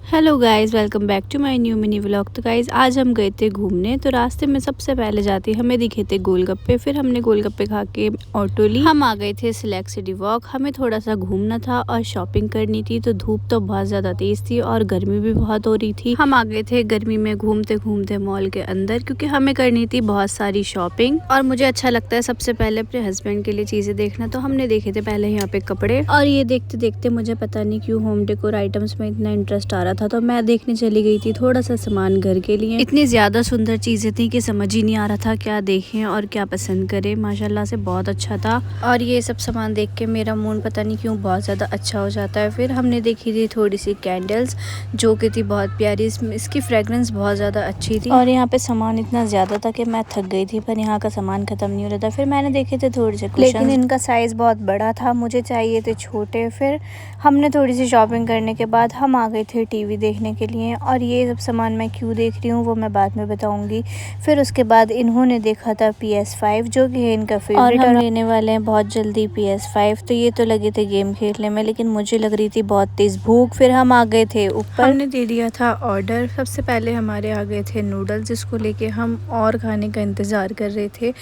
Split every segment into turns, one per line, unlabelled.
Hello guys, welcome back to my new mini vlog. तो guys आज हम गए थे घूमने। तो रास्ते में सबसे पहले जाते हमें दिखे थे गोलगप्पे। फिर हमने गोलगप्पे खा के ऑटो ली। हम आ गए थे सिलेक्ट सिटी वॉक। हमें थोड़ा सा घूमना था और शॉपिंग करनी थी। तो धूप तो बहुत ज़्यादा तेज़ थी और गर्मी भी बहुत हो रही थी। हम आ गए थे गर्मी में घूमते घूमते मॉल के अंदर, क्योंकि हमें करनी थी बहुत सारी शॉपिंग। और मुझे अच्छा लगता है सबसे पहले अपने हस्बैंड के लिए चीज़ें देखना। तो हमने देखे थे पहले यहाँ पे कपड़े, और ये देखते देखते मुझे पता नहीं क्यों होम डेकोर आइटम्स में इतना इंटरेस्ट आ रहा था। तो मैं देखने चली गई थी थोड़ा सा सामान घर के लिए। इतनी ज़्यादा सुंदर चीज़ें थी कि समझ ही नहीं आ रहा था क्या देखें और क्या पसंद करें। माशाल्लाह से बहुत अच्छा था। और ये सब सामान देख के मेरा मूड पता नहीं क्यों बहुत ज़्यादा अच्छा हो जाता है। फिर हमने देखी थी थोड़ी सी कैंडल्स, जो कि थी बहुत प्यारी। इसकी फ्रेगरेंस बहुत ज़्यादा अच्छी थी। और यहाँ पे सामान इतना ज़्यादा था कि मैं थक गई थी, पर यहाँ का सामान ख़त्म नहीं हो रहा था। फिर मैंने देखे थे थोड़े से, लेकिन इनका साइज़ बहुत बड़ा था, मुझे चाहिए थे छोटे। फिर हमने थोड़ी सी शॉपिंग करने के बाद हम आ गए थे टीवी देखने के लिए। और ये सब सामान मैं क्यों देख रही हूँ वो मैं बाद में बताऊंगी। फिर उसके बाद इन्होंने देखा था PS5, जो कि है इनका फेवरेट, और हम लेने वाले हैं बहुत जल्दी PS5। तो ये तो लगे थे गेम खेलने में, लेकिन मुझे लग रही थी बहुत तेज़ भूख। फिर हम आ गए थे ऊपर। हमने दे दिया था ऑर्डर। सबसे पहले हमारे आ गए थे नूडल्स, जिसको लेके हम और खाने का इंतज़ार कर रहे थे,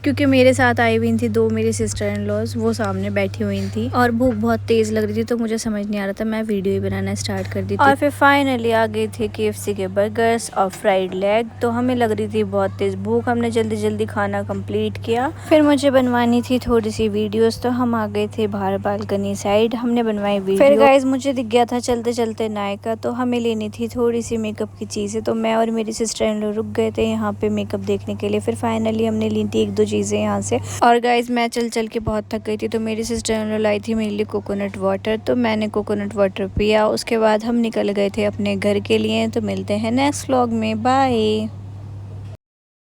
क्योंकि मेरे साथ आई हुई थी दो मेरी सिस्टर इन लॉज, वो सामने बैठी हुई थी और भूख बहुत तेज़ लग रही थी। तो मुझे समझ नहीं आ रहा था, मैं वीडियो ही बनाना स्टार्ट कर दी थी। और फिर फाइनली आ गए थे KFC के बर्गर्स और फ्राइड लेग। तो हमें लग रही थी बहुत तेज़ भूख, हमने जल्दी जल्दी खाना कंप्लीट किया। फिर मुझे बनवानी थी थोड़ी सी वीडियोस, तो हम आ गए थे बाहर बालकनी साइड, हमने बनवाई वीडियो। फिर गाइस मुझे दिख गया था चलते चलते नायका, तो हमें लेनी थी थोड़ी सी मेकअप की चीज़ें। तो मैं और मेरी सिस्टर इन लोग रुक गए थे यहाँ पे मेकअप देखने के लिए। फिर फाइनली हमने ली थी एक दो चीज़ें यहाँ से। और गाइस मैं चल चल के बहुत थक गई थी, तो मेरी सिस्टर इन लॉ लाई थी मेरे लिए कोकोनट वाटर। तो मैंने कोकोनट वाटर पिया। उसके बाद हम निकल गए थे अपने घर के लिए। तो मिलते हैं नेक्स्ट व्लॉग में, बाय।